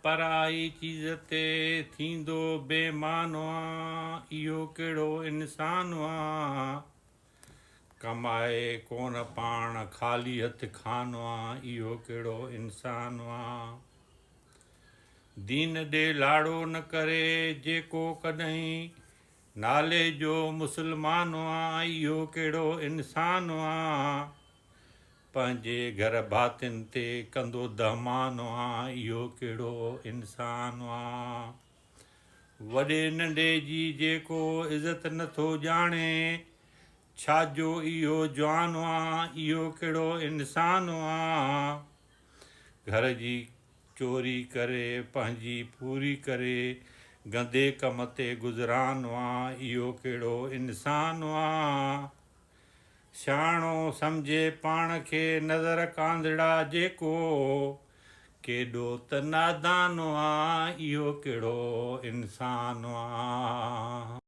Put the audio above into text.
पराई चीज़ ते थींदो बेमानो आहे, इहो कहिड़ो इंसानु आहे। कमाए कोन पाण ख़ाली हथ खानो आहे, इहो कहिड़ो इंसानु आहे। दीन ॾे लाड़ो न करे जेको कॾहिं नाले जो मुस्लमानो आहे, इहो कहिड़ो इंसानु आहे। पंहिंजे घर भातियुनि ते कंदो दहमानो आहे, इहो कहिड़ो इंसानु आहे। वॾे नंढे जी जेको इज़त नथो ॼाणे, छाजो इहो जवानो आहे, इहो कहिड़ो इंसानु आहे। घर जी चोरी करे पंहिंजी पूरी करे गंदे कम ते गुज़रानो आहे, इहो कहिड़ो इंसानु आहे। सियाणो सम्झे पाण खे नज़र कांधड़ा जेको, केॾो त नादानो आहे, इहो कहिड़ो इंसानु आहे।